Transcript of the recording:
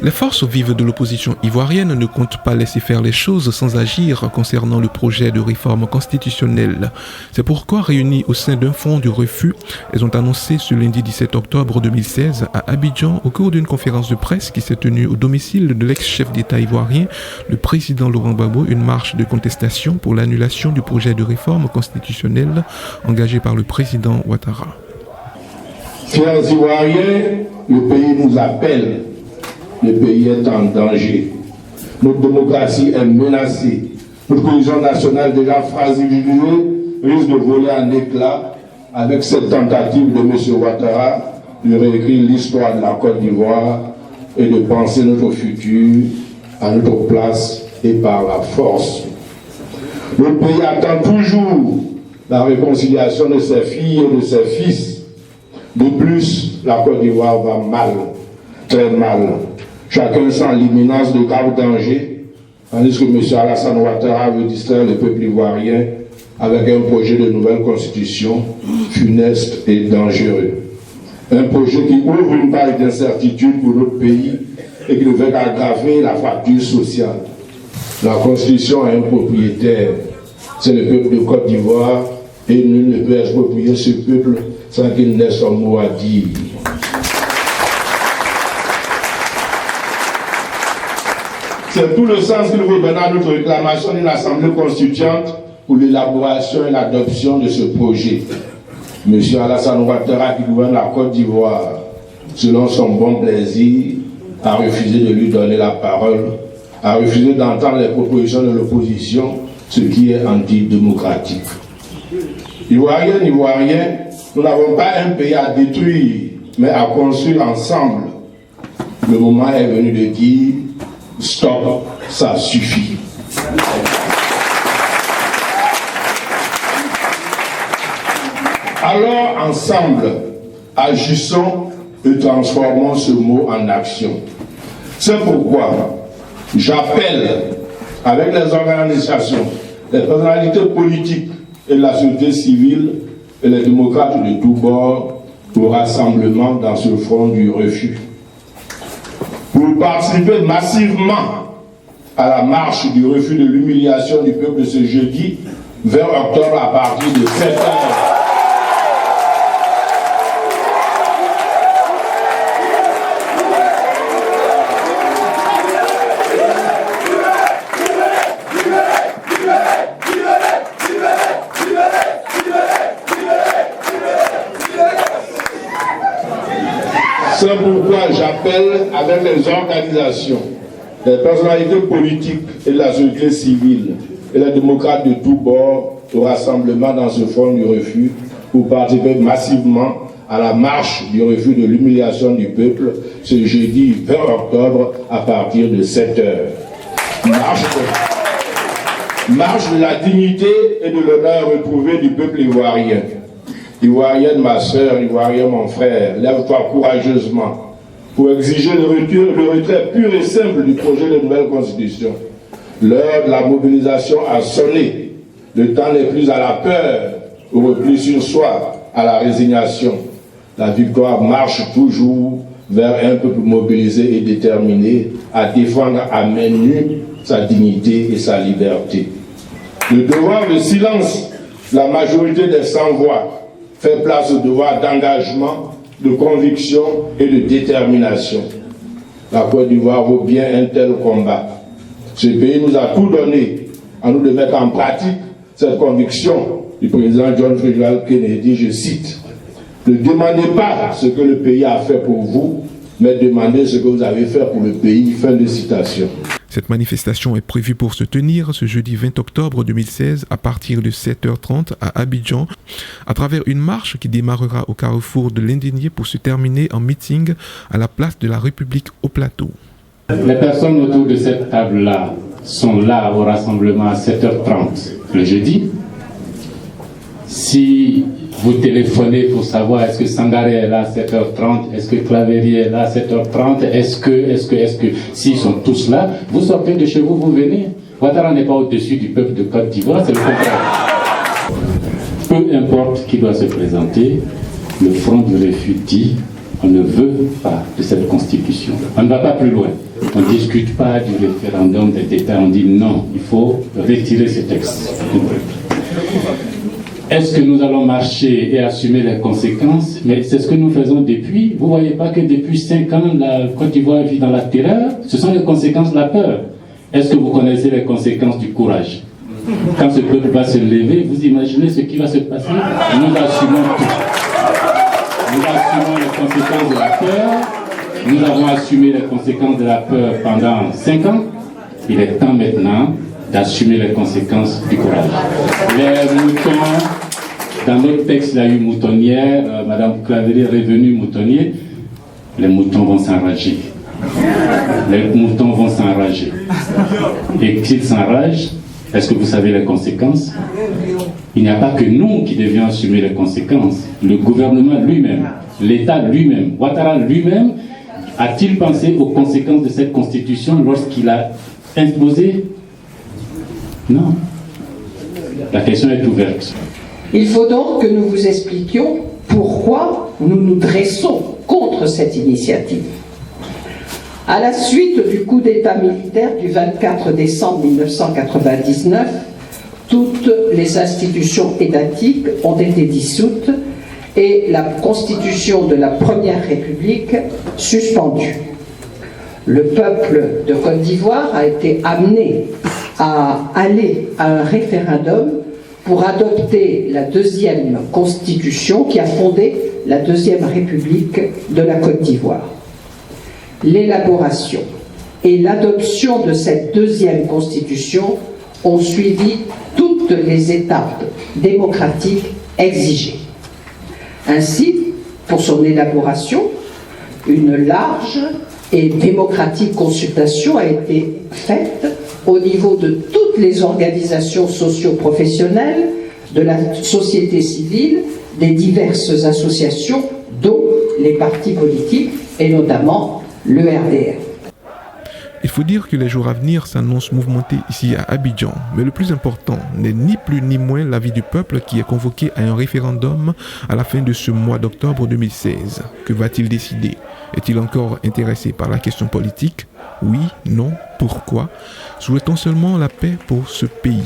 Les forces vives de l'opposition ivoirienne ne comptent pas laisser faire les choses sans agir concernant le projet de réforme constitutionnelle. C'est pourquoi, réunies au sein d'un front du refus, elles ont annoncé ce lundi 17 octobre 2016 à Abidjan, au cours d'une conférence de presse qui s'est tenue au domicile de l'ex-chef d'État ivoirien, le président Laurent Gbagbo, une marche de contestation pour l'annulation du projet de réforme constitutionnelle engagé par le président Ouattara. Chers Ivoiriens, le pays nous appelle. Le pays est en danger. Notre démocratie est menacée. Notre cohésion nationale déjà fragilisée risque de voler en éclats avec cette tentative de M. Ouattara de réécrire l'histoire de la Côte d'Ivoire et de penser notre futur à notre place et par la force. Notre pays attend toujours la réconciliation de ses filles et de ses fils. De plus, la Côte d'Ivoire va mal, très mal. Chacun sent l'imminence de graves dangers, tandis que M. Alassane Ouattara veut distraire le peuple ivoirien avec un projet de nouvelle constitution funeste et dangereux. Un projet qui ouvre une page d'incertitude pour notre pays et qui ne fait qu'aggraver la fracture sociale. La constitution a un propriétaire, c'est le peuple de Côte d'Ivoire, et nul ne peut exproprier ce peuple sans qu'il n'ait son mot à dire. C'est tout le sens qu'il faut donner à notre réclamation d'une assemblée constituante pour l'élaboration et l'adoption de ce projet. M. Alassane Ouattara, qui gouverne la Côte d'Ivoire, selon son bon plaisir, a refusé de lui donner la parole, a refusé d'entendre les propositions de l'opposition, ce qui est antidémocratique. Ivoiriennes, Ivoiriens, nous n'avons pas un pays à détruire, mais à construire ensemble. Le moment est venu de dire stop, ça suffit. Alors, ensemble, agissons et transformons ce mot en action. C'est pourquoi j'appelle avec les organisations, les personnalités politiques et la société civile et les démocrates de tous bords au rassemblement dans ce front du refus. Pour participer massivement à la marche du refus de l'humiliation du peuple ce jeudi 20 octobre à partir de 7h. C'est pourquoi j'appelle avec les organisations, les personnalités politiques et la société civile et les démocrates de tous bords au rassemblement dans ce front du refus pour participer massivement à la marche du refus de l'humiliation du peuple ce jeudi 20 octobre à partir de 7h. Marche de la dignité et de l'honneur retrouvé du peuple ivoirien. Ivoirienne, ma sœur, Ivoirien, mon frère, lève-toi courageusement pour exiger le retrait pur et simple du projet de nouvelle constitution. L'heure de la mobilisation a sonné. Le temps n'est plus à la peur, au repli sur soi, à la résignation. La victoire marche toujours vers un peuple mobilisé et déterminé à défendre à main nue sa dignité et sa liberté. Le devoir de silence, la majorité des sans-voix, fait place au devoir d'engagement, de conviction et de détermination. La Côte d'Ivoire vaut bien un tel combat. Ce pays nous a tout donné, à nous de mettre en pratique cette conviction du président John Fitzgerald Kennedy, je cite, « Ne demandez pas ce que le pays a fait pour vous, mais demandez ce que vous avez fait pour le pays. » Fin de citation. Cette manifestation est prévue pour se tenir ce jeudi 20 octobre 2016 à partir de 7h30 à Abidjan, à travers une marche qui démarrera au carrefour de l'Indigné pour se terminer en meeting à la place de la République au plateau. Les personnes autour de cette table-là sont là au rassemblement à 7h30 le jeudi. Si vous téléphonez pour savoir est-ce que Sangaré est là à 7h30, est-ce que Claverie est là à 7h30, est-ce que, s'ils sont tous là, vous sortez de chez vous, vous venez. Ouattara n'est pas au-dessus du peuple de Côte d'Ivoire, c'est le contraire. Peu importe qui doit se présenter, le front du refus dit On ne veut pas de cette constitution. On ne va pas plus loin. On ne discute pas du référendum des États. On dit non, il faut retirer ce texte. Est-ce que nous allons marcher et assumer les conséquences? Mais c'est ce que nous faisons depuis. Vous ne voyez pas que depuis 5 ans, la Côte d'Ivoire vit dans la terreur? Ce sont les conséquences de la peur. Est-ce que vous connaissez les conséquences du courage? Quand ce peuple va se lever, vous imaginez ce qui va se passer? Nous assumons tout. Nous assumons les conséquences de la peur. Nous avons assumé les conséquences de la peur pendant 5 ans. Il est temps maintenant d'assumer les conséquences du courage. Les moutons, dans notre texte, il y a eu moutonnière, Madame Claverie est revenue moutonnier. Les moutons vont s'enrager. Les moutons vont s'enrager. Et s'ils s'enragent, est-ce que vous savez les conséquences? Il n'y a pas que nous qui devions assumer les conséquences. Le gouvernement lui-même, l'État lui-même, Ouattara lui-même, a-t-il pensé aux conséquences de cette constitution lorsqu'il a imposé? Non. La question est ouverte. Il faut donc que nous vous expliquions pourquoi nous nous dressons contre cette initiative. À la suite du coup d'État militaire du 24 décembre 1999, toutes les institutions étatiques ont été dissoutes et la constitution de la Première République suspendue. Le peuple de Côte d'Ivoire a été amené à aller à un référendum pour adopter la deuxième constitution qui a fondé la Deuxième République de la Côte d'Ivoire. L'élaboration et l'adoption de cette deuxième constitution ont suivi toutes les étapes démocratiques exigées. Ainsi, pour son élaboration, une large et démocratique consultation a été faite au niveau de toutes les organisations socio-professionnelles, de la société civile, des diverses associations, dont les partis politiques et notamment le RDR. Il faut dire que les jours à venir s'annoncent mouvementés ici à Abidjan. Mais le plus important n'est ni plus ni moins l'avis du peuple qui est convoqué à un référendum à la fin de ce mois d'octobre 2016. Que va-t-il décider? Est-il encore intéressé par la question politique? Oui, non, pourquoi? Souhaitons seulement la paix pour ce pays.